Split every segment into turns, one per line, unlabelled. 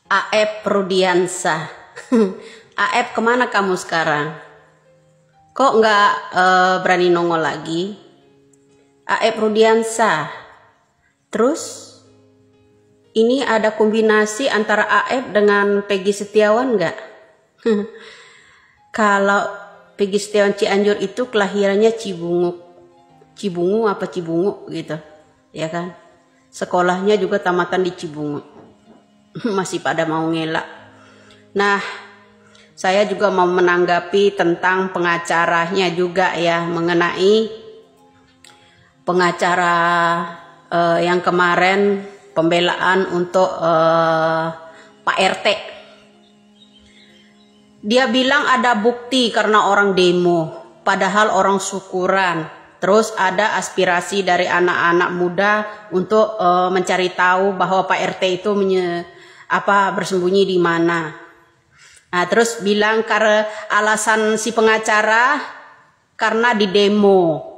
Aep Rudiansyah. Aep, kemana kamu sekarang? Kok nggak berani nongol lagi? Aep Rudiansyah. Terus ini ada kombinasi antara Aep dengan Peggy Setiawan nggak? Kalau Peggy Setiawan Cianjur itu kelahirannya Cibungu apa Cibungu gitu, ya kan? Sekolahnya juga tamatan di Cibungu. Masih pada mau ngelak. Nah, saya juga mau menanggapi tentang pengacaranya juga ya, mengenai pengacara yang kemarin pembelaan untuk Pak RT. Dia bilang ada bukti karena orang demo, padahal orang syukuran. Terus ada aspirasi dari anak-anak muda untuk mencari tahu bahwa Pak RT itu bersembunyi di mana. Nah, terus bilang karena alasan si pengacara karena di demo.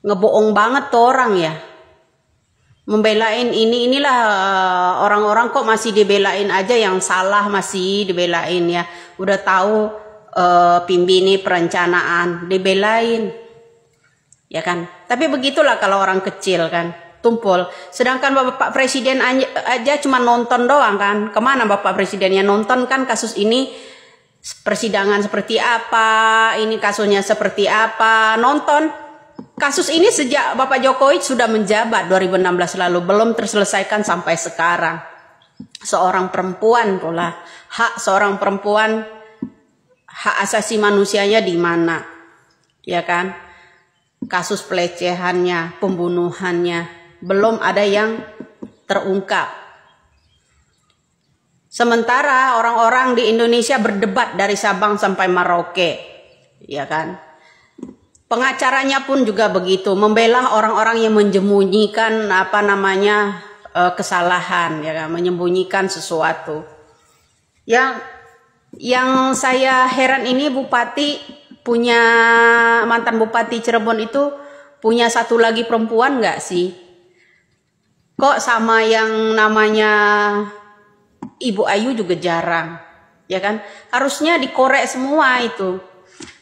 Ngebohong banget tuh orang ya. Membelain inilah orang-orang kok masih dibelain aja, yang salah masih dibelain ya. Udah tahu Pimbini perencanaan dibelain. Ya kan? Tapi begitulah kalau orang kecil kan, tumpul. Sedangkan Bapak Presiden aja cuma nonton doang kan. Kemana Bapak Presidennya? Nonton kan kasus ini, persidangan seperti apa, ini kasusnya seperti apa, nonton. Kasus ini sejak Bapak Jokowi sudah menjabat 2016 lalu, belum terselesaikan sampai sekarang. Seorang perempuan pula, hak seorang perempuan, hak asasi manusianya di mana? Ya kan? Kasus pelecehannya, pembunuhannya belum ada yang terungkap. Sementara orang-orang di Indonesia berdebat dari Sabang sampai Merauke, ya kan? Pengacaranya pun juga begitu, membela orang-orang yang menyembunyikan kesalahan, ya kan? Menyembunyikan sesuatu. Yang saya heran ini Bupati mantan Bupati Cirebon itu punya satu lagi perempuan nggak sih? Kok sama yang namanya Ibu Ayu juga jarang, ya kan? Harusnya dikorek semua itu.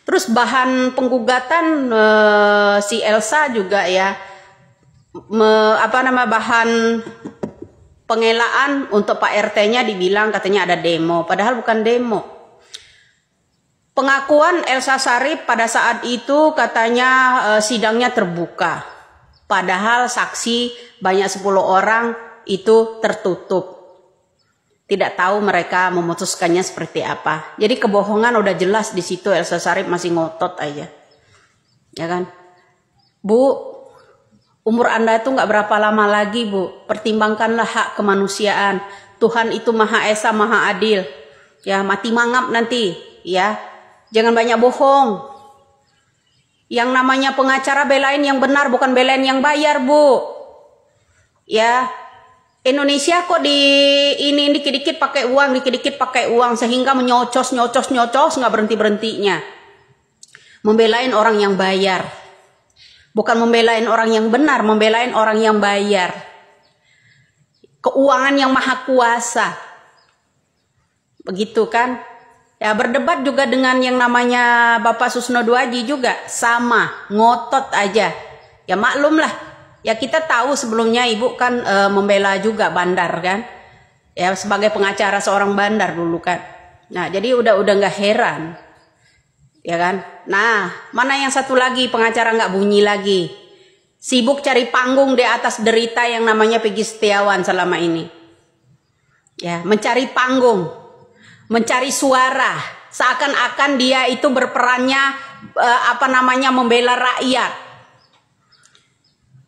Terus bahan penggugatan si Elsa juga ya, bahan pengelaan untuk Pak RT-nya dibilang katanya ada demo, padahal bukan demo. Pengakuan Elsa Sharif pada saat itu katanya sidangnya terbuka. Padahal saksi banyak 10 orang itu tertutup. Tidak tahu mereka memutuskannya seperti apa. Jadi kebohongan udah jelas di situ, Elsa Sharif masih ngotot aja. Ya kan? Bu, umur Anda itu nggak berapa lama lagi, Bu. Pertimbangkanlah hak kemanusiaan. Tuhan itu Maha Esa, Maha Adil. Ya, mati mangap nanti, ya. Jangan banyak bohong. Yang namanya pengacara belain yang benar, bukan belain yang bayar, Bu. Ya, Indonesia kok ini dikit-dikit pakai uang, sehingga nyocos nggak berhentinya. Membelain orang yang bayar. Bukan membelain orang yang benar, membelain orang yang bayar. Keuangan yang maha kuasa. Begitu kan? Ya, berdebat juga dengan yang namanya Bapak Susno Duaji juga sama, ngotot aja. Ya maklum lah, ya kita tahu sebelumnya Ibu kan membela juga bandar kan. Ya sebagai pengacara seorang bandar dulu kan. Nah, jadi udah nggak heran. Ya kan? Nah, mana yang satu lagi pengacara nggak bunyi lagi. Sibuk cari panggung di atas derita yang namanya Peggy Setiawan selama ini. Ya, mencari panggung. Mencari suara, seakan-akan dia itu berperannya membela rakyat.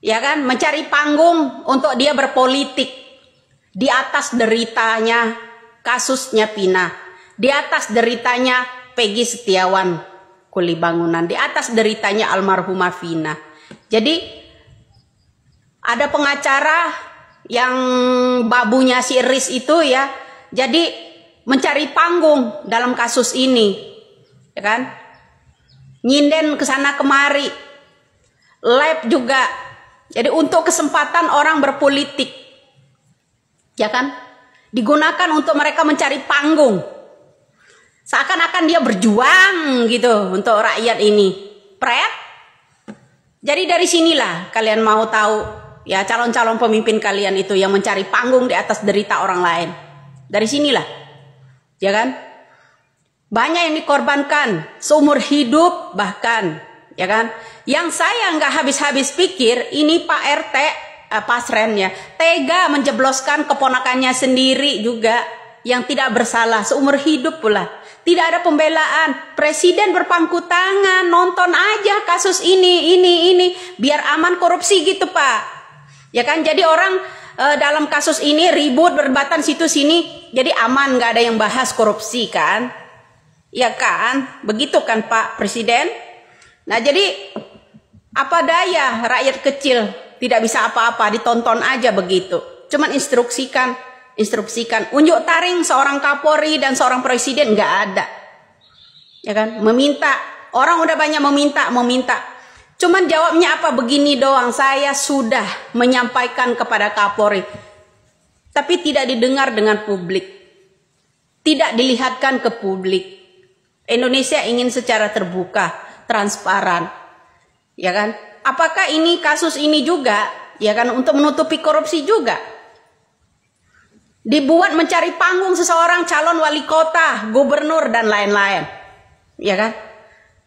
Ya kan, mencari panggung untuk dia berpolitik di atas deritanya kasusnya Pina, di atas deritanya Peggy Setiawan Kuli Bangunan, di atas deritanya almarhumah Vina. Jadi ada pengacara yang babunya si Riz itu ya, jadi mencari panggung dalam kasus ini, ya kan? Nyinden kesana kemari, live juga. Jadi untuk kesempatan orang berpolitik, ya kan? digunakan untuk mereka mencari panggung. Seakan-akan dia berjuang gitu untuk rakyat ini. Pret. Jadi dari sinilah kalian mau tahu ya calon-calon pemimpin kalian itu yang mencari panggung di atas derita orang lain. Dari sinilah. Ya kan? Banyak yang dikorbankan seumur hidup bahkan, ya kan? Yang saya nggak habis-habis pikir ini Pak RT Pasren ya tega menjebloskan keponakannya sendiri juga yang tidak bersalah seumur hidup pula. Tidak ada pembelaan. Presiden berpangku tangan, nonton aja kasus ini biar aman korupsi gitu Pak. Ya kan? Jadi orang dalam kasus ini ribut berdebatan situ sini, jadi aman, nggak ada yang bahas korupsi kan? Ya kan? Begitu kan Pak Presiden? Nah jadi apa daya rakyat kecil tidak bisa apa-apa, ditonton aja begitu. Cuman instruksikan, unjuk taring seorang Kapolri dan seorang presiden nggak ada. Ya kan? Meminta, orang udah banyak meminta. Cuman jawabnya apa? Begini doang, saya sudah menyampaikan kepada Kapolri. Tapi tidak didengar dengan publik. Tidak dilihatkan ke publik. Indonesia ingin secara terbuka, transparan. Ya kan? Apakah ini kasus ini juga ya kan untuk menutupi korupsi juga? Dibuat mencari panggung seseorang calon wali kota, gubernur dan lain-lain. Ya kan?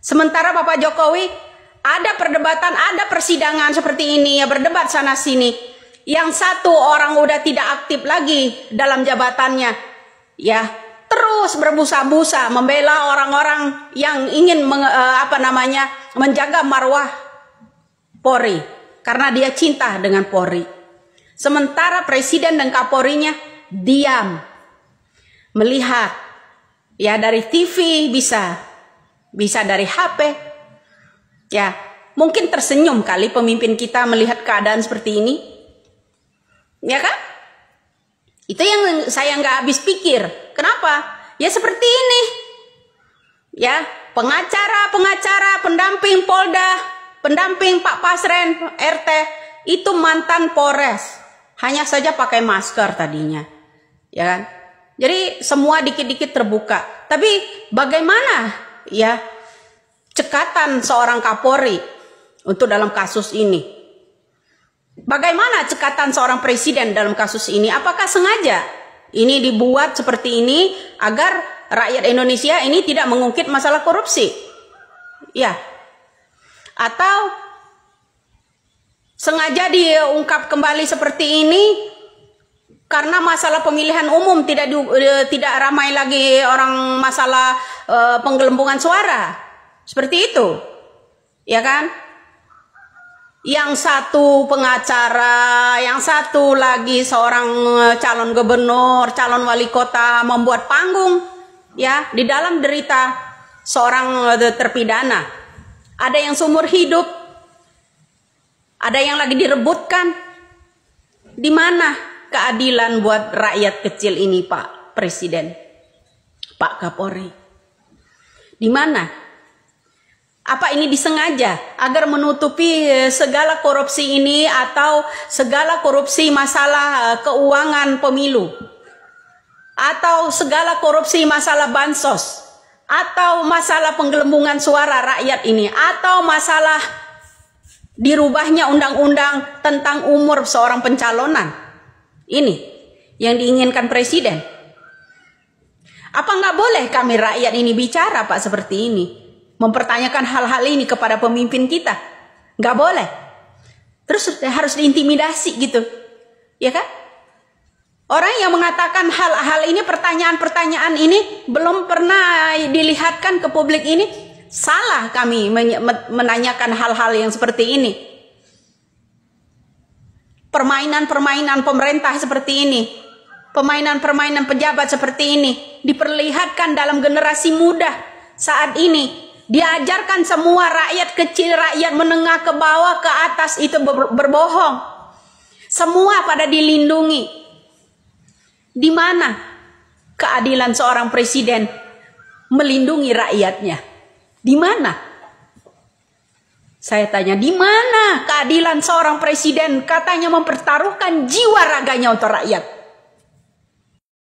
Sementara Bapak Jokowi ada perdebatan, ada persidangan seperti ini ya, berdebat sana sini. Yang satu orang udah tidak aktif lagi dalam jabatannya. Ya, terus berbusa-busa membela orang-orang yang ingin menjaga marwah Polri karena dia cinta dengan Polri. Sementara presiden dan Kapolrinya diam, melihat ya dari TV bisa dari HP. Ya, mungkin tersenyum kali pemimpin kita melihat keadaan seperti ini. Ya kan? Itu yang saya nggak habis pikir. Kenapa? Ya seperti ini. Ya, pengacara, pendamping Polda, pendamping Pak Pasren RT itu mantan Polres, hanya saja pakai masker tadinya, ya kan? Jadi semua dikit-dikit terbuka. Tapi bagaimana ya cekatan seorang Kapolri untuk dalam kasus ini? Bagaimana cekatan seorang presiden dalam kasus ini? Apakah sengaja ini dibuat seperti ini agar rakyat Indonesia ini tidak mengungkit masalah korupsi? Ya. Atau sengaja diungkap kembali seperti ini karena masalah pemilihan umum tidak ramai lagi orang masalah penggelembungan suara. Seperti itu. Ya kan? Yang satu pengacara, yang satu lagi seorang calon gubernur, calon wali kota membuat panggung ya di dalam derita seorang terpidana. Ada yang seumur hidup, ada yang lagi direbutkan. Di mana keadilan buat rakyat kecil ini, Pak Presiden, Pak Kapolri? Di mana? Apa ini disengaja agar menutupi segala korupsi ini atau segala korupsi masalah keuangan pemilu? Atau segala korupsi masalah bansos? Atau masalah penggelembungan suara rakyat ini, atau masalah dirubahnya undang-undang tentang umur seorang pencalonan. Ini yang diinginkan presiden. Apa nggak boleh kami rakyat ini bicara Pak seperti ini? Mempertanyakan hal-hal ini kepada pemimpin kita? Nggak boleh. Terus harus diintimidasi gitu. Ya kan? Orang yang mengatakan hal-hal ini, pertanyaan-pertanyaan ini belum pernah dilihatkan ke publik ini, salah kami menanyakan hal-hal yang seperti ini. Permainan-permainan pemerintah seperti ini, permainan-permainan pejabat seperti ini, diperlihatkan dalam generasi muda saat ini. Diajarkan semua rakyat kecil, rakyat menengah ke bawah, ke atas itu berbohong. Semua pada dilindungi. Di mana keadilan seorang presiden melindungi rakyatnya? Di mana? Saya tanya, di mana keadilan seorang presiden katanya mempertaruhkan jiwa raganya untuk rakyat?